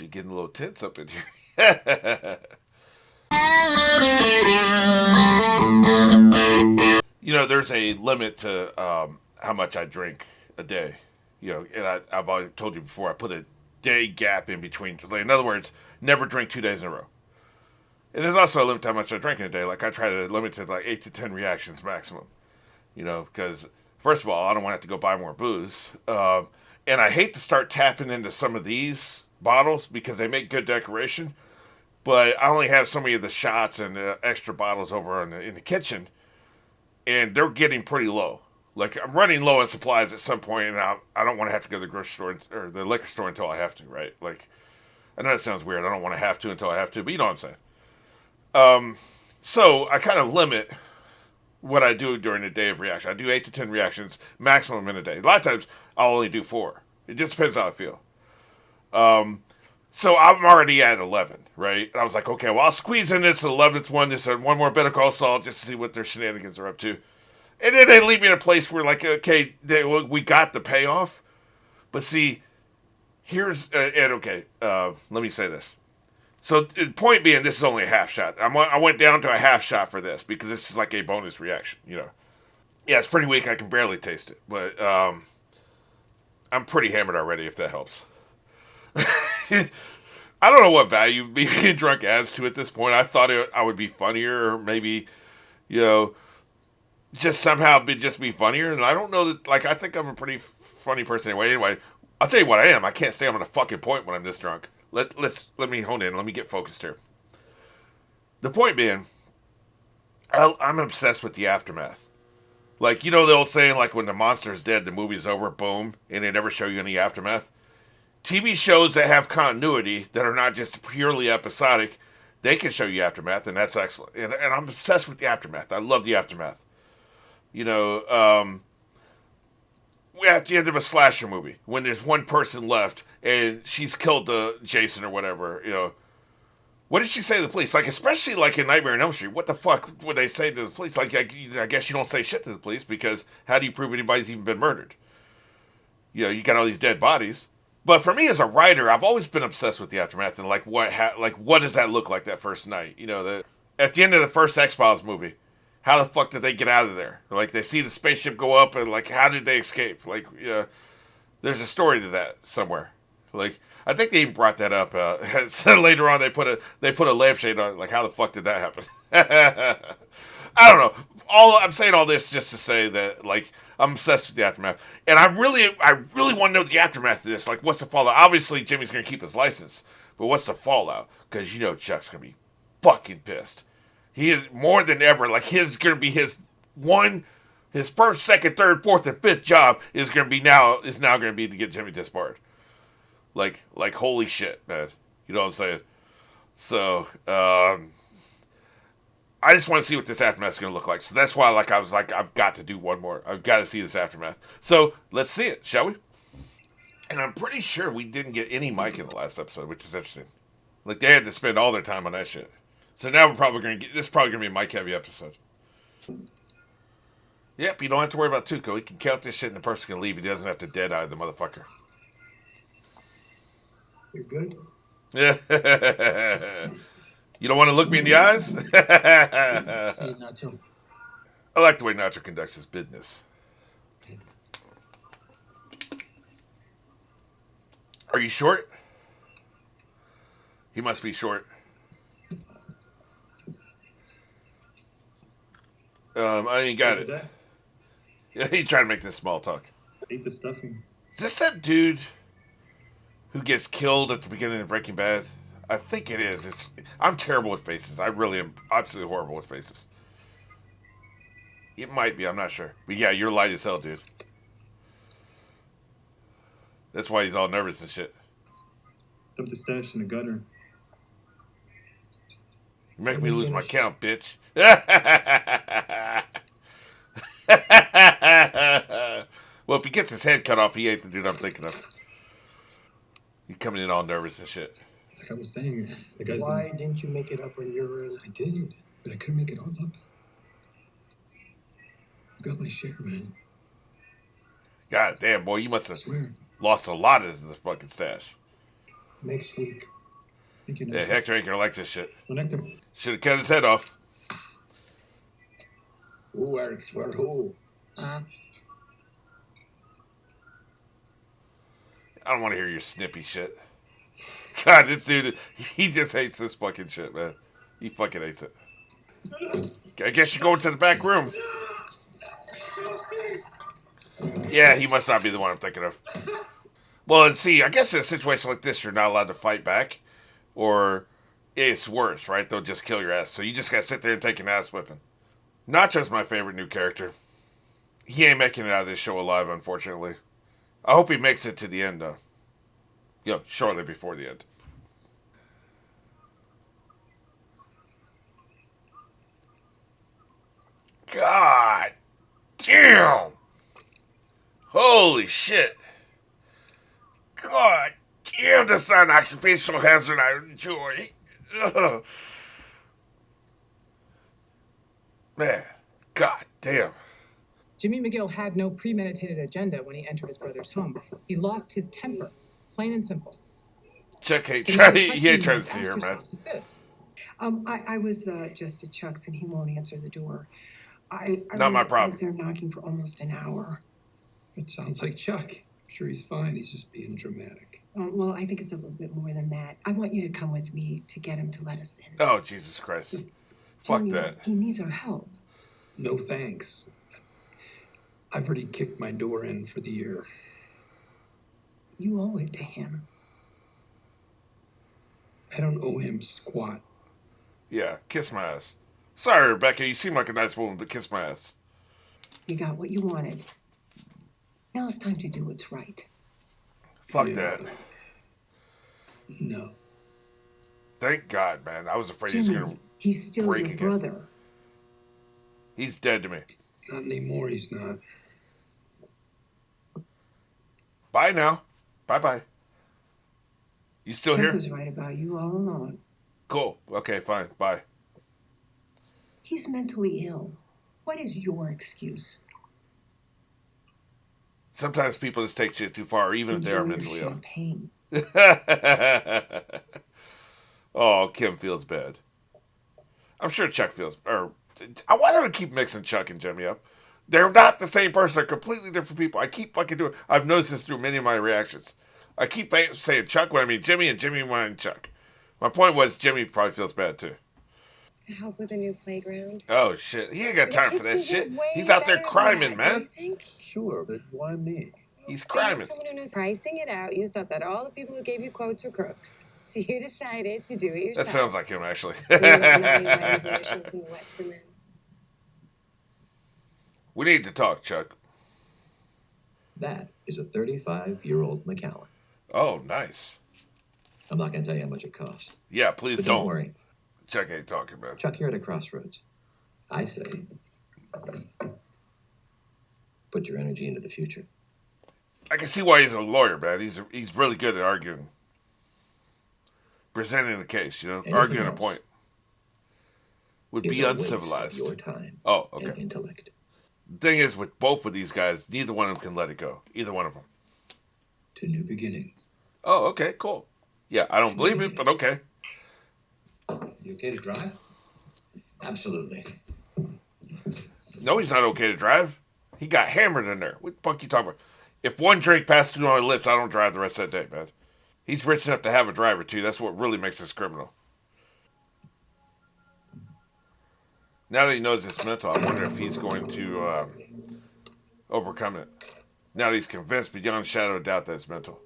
actually getting a little tense up in here. There's a limit to how much I drink a day. And I've already told you before, I put a day gap in between. Like, in other words, never drink 2 days in a row. And there's also a limit to how much I drink in a day. Like, I try to limit it to like 8 to 10 reactions maximum. Because first of all, I don't want to have to go buy more booze. And I hate to start tapping into some of these bottles because they make good decoration. But I only have so many of the shots and the extra bottles over in the kitchen, and they're getting pretty low. Like, I'm running low on supplies at some point, and I don't want to have to go to the grocery store or the liquor store until I have to, right? Like, I know that sounds weird. I don't want to have to until I have to, but you know what I'm saying. So I kind of limit what I do during a day of reaction. I do 8 to 10 reactions maximum in a day. A lot of times I'll only do 4. It just depends how I feel. Um, so I'm already at 11, right? And I was like, okay, well, I'll squeeze in this 11th one, this one more Better Call Saul, just to see what their shenanigans are up to. And then they leave me in a place where, like, okay, we got the payoff. But see, let me say this. So, point being, this is only a half shot. I went down to a half shot for this because this is like a bonus reaction. Yeah, it's pretty weak. I can barely taste it. But I'm pretty hammered already, if that helps. I don't know what value being drunk adds to at this point. I thought I would be funnier, or maybe, you know, just somehow just be funnier. And I don't know that, like, I think I'm a pretty funny person anyway. Anyway, I'll tell you what I am. I can't stay on a fucking point when I'm this drunk. Let me hone in. Let me get focused here. The point being, I'm obsessed with the aftermath. Like, the old saying, like, when the monster's dead, the movie's over, boom, and they never show you any aftermath. TV shows that have continuity, that are not just purely episodic, they can show you aftermath, and that's excellent. And I'm obsessed with the aftermath. I love the aftermath. You know, we at the end of a slasher movie, when there's one person left, and she's killed the Jason or whatever. What did she say to the police? Like, especially like in Nightmare on Elm Street, what the fuck would they say to the police? Like, I guess you don't say shit to the police because how do you prove anybody's even been murdered? You got all these dead bodies. But for me as a writer, I've always been obsessed with the aftermath and like what does that look like that first night? At the end of the first X-Files movie, how the fuck did they get out of there? Like, they see the spaceship go up and like how did they escape? Like, there's a story to that somewhere. Like, I think they even brought that up. So later on, they put a lampshade on it. Like, how the fuck did that happen? I don't know. I'm saying all this just to say that, like, I'm obsessed with the aftermath, and I really want to know the aftermath of this. Like, what's the fallout? Obviously, Jimmy's gonna keep his license, but what's the fallout? Because Chuck's gonna be fucking pissed. He is more than ever. Like, his gonna be his first, second, third, fourth, and fifth job is now gonna be to get Jimmy disbarred. Like holy shit, man. You know what I'm saying? So, I just want to see what this aftermath is going to look like. So that's why, like, I was like, I've got to do one more. I've got to see this aftermath. So let's see it, shall we? And I'm pretty sure we didn't get any Mike in the last episode, which is interesting. Like, they had to spend all their time on that shit. So now we're probably going to get, this is probably going to be a Mike heavy episode. Yep, you don't have to worry about Tuco. He can count this shit and the person can leave. He doesn't have to dead eye the motherfucker. You're good? Yeah. You don't want to look me in the eyes? Say it, Nacho. I like the way Nacho conducts his business. Are you short? He must be short. I ain't got it. That? Yeah, he trying to make this small talk. I ate the stuffing. Is this that dude who gets killed at the beginning of Breaking Bad? I think it is. I'm terrible with faces. I really am absolutely horrible with faces. It might be. I'm not sure. But yeah, you're light as hell, dude. That's why he's all nervous and shit. Dumped the stash in the gutter. You make me lose my count, bitch. Well, if he gets his head cut off, he ain't the dude I'm thinking of. He's coming in all nervous and shit. Like I was saying, the guy's... Why didn't you make it up on your end? I did, but I couldn't make it all up. You got my share, man. God damn, boy, you must have I swear. lost a lot of the fucking stash. Next week. Thank you, Yeah, Nectar. Hector ain't gonna like this shit. Well, Nectar. Should have cut his head off. Who works for who? Uh, I don't want to hear your snippy shit. God, this dude, he just hates this fucking shit, man. He fucking hates it. I guess you're going to the back room. Yeah, he must not be the one I'm thinking of. Well, and see, I guess in a situation like this, you're not allowed to fight back. Or it's worse, right? They'll just kill your ass. So you just gotta sit there and take an ass whipping. Nacho's my favorite new character. He ain't making it out of this show alive, unfortunately. I hope he makes it to the end, though. Shortly before the end. God damn! Holy shit! God damn, that's not an occupational hazard I enjoy. Ugh. Man, god damn. Jimmy McGill had no premeditated agenda when he entered his brother's home. He lost his temper, plain and simple. Chuck ain't So now the trying question to you must see ask her, man. yourselves is this. I was just at Chuck's and he won't answer the door. I Not my was problem. out there knocking for almost an hour. It sounds like Chuck. I'm sure he's fine. He's just being dramatic. Well, I think it's a little bit more than that. I want you to come with me to get him to let us in. Oh, Jesus Christ. Fuck Jimmy, that. He needs our help. No thanks. I've already kicked my door in for the year. You owe it to him. I don't owe him squat. Yeah, kiss my ass. Sorry, Rebecca, you seem like a nice woman, but kiss my ass. You got what you wanted. Now it's time to do what's right. Fuck Yeah. that. No. Thank God, man. I was afraid he was Jimmy, gonna... he's still break your again. brother. He's dead to me. Not anymore, he's not. Bye now. Bye-bye. You still Chuck here? was right about you all along. Cool. Okay, fine. Bye. He's mentally ill. What is your excuse? Sometimes people just take shit too far, even if they are Enjoy your mentally ill. champagne. Oh, Kim feels bad. I'm sure Chuck feels... I want to keep mixing Chuck and Jimmy up. They're not the same person. They're completely different people. I keep fucking doing... I've noticed this through many of my reactions. I keep saying Chuck when I mean Jimmy, and Jimmy when I mean Chuck. My point was Jimmy probably feels bad, too. To help with a new playground. Oh, shit. He ain't got time for that Kids shit. deserve way He's out there better than criming, that, don't man. you think? Sure, but why me? He's Being criming. someone who knows pricing it out, you thought that all the people who gave you quotes were crooks. So you decided to do it yourself. That sounds like him, actually. You love knowing writers' emissions in the wet cement. We need to talk, Chuck. That is a 35-year-old Macallan. Oh, nice. I'm not going to tell you how much it cost. Yeah, please But don't. don't worry. Chuck ain't talking, man. Chuck, you're at a crossroads. I say, put your energy into the future. I can see why he's a lawyer, man. He's really good at arguing. Presenting a case, Anything arguing a else point. Would Is be a waste of uncivilized. your time Oh, and okay. intellect. The thing is, with both of these guys, neither one of them can let it go. Either one of them. To new beginnings. Oh, okay, cool. Yeah, I don't believe it, but okay. You okay to drive? Absolutely. No, he's not okay to drive. He got hammered in there. What the fuck you talking about? If one drink passes through my lips, I don't drive the rest of that day, man. He's rich enough to have a driver, too. That's what really makes this criminal. Now that he knows it's mental, I wonder if he's going to overcome it. Now that he's convinced beyond a shadow of doubt that it's mental.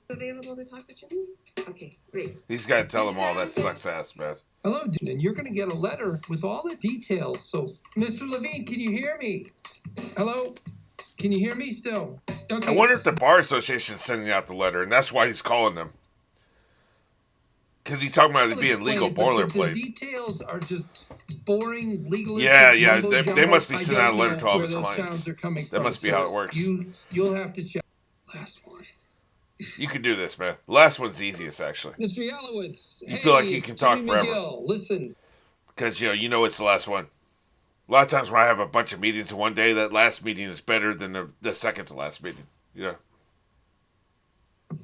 Available to talk to Jimmy? Okay, great. He's got to tell him all that sucks ass, man. Hello, dude, and you're going to get a letter with all the details. So, Mr. Levine, can you hear me? Hello? Can you hear me still? Okay. I wonder if the Bar Association is sending out the letter, and that's why he's calling them. Because he's talking about it being legal boilerplate. The details are just boring, legalistic. Yeah. mumbo They jumbo. must be I sending don't out a letter know to all where his those clients. sounds are coming That from, must be so how it works. You'll have to check. Last one. You can do this, man. The last one's the easiest, actually. Mr. Yalowitz, You feel like you it's can talk Jimmy forever. McGill. Listen, Because, you know it's the last one. A lot of times when I have a bunch of meetings in one day, that last meeting is better than the second to last meeting.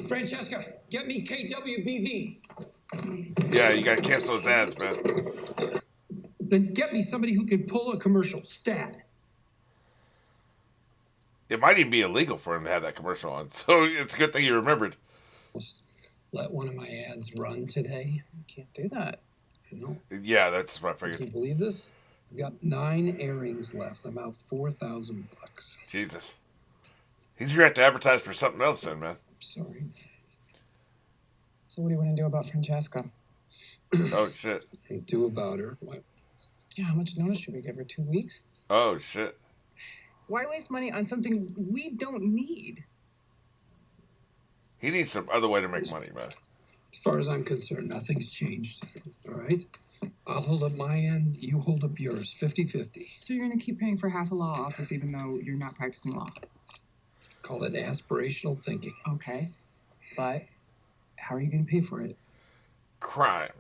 Francesca, get me KWBV. Yeah, you gotta cancel those ads, man. Then get me somebody who can pull a commercial. Stat. It might even be illegal for him to have that commercial on, so it's a good thing you remembered. Let one of my ads run today. You can't do that. No. Yeah, that's what I Can you figured. believe this? I've got 9 airings left. I'm out $4,000. Jesus. He's gonna have to advertise for something else then, man. Sorry. So what do you want to do about Francesca? Oh, shit. Ain't do about her. What? Yeah, how much notice should we give her? 2 weeks? Oh, shit. Why waste money on something we don't need? He needs some other way to make money, man. As far as I'm concerned, nothing's changed. All right? I'll hold up my end. You hold up yours. 50-50. So you're going to keep paying for half a law office even though you're not practicing law? Call it aspirational thinking. Okay. But how are you going to pay for it? Crime.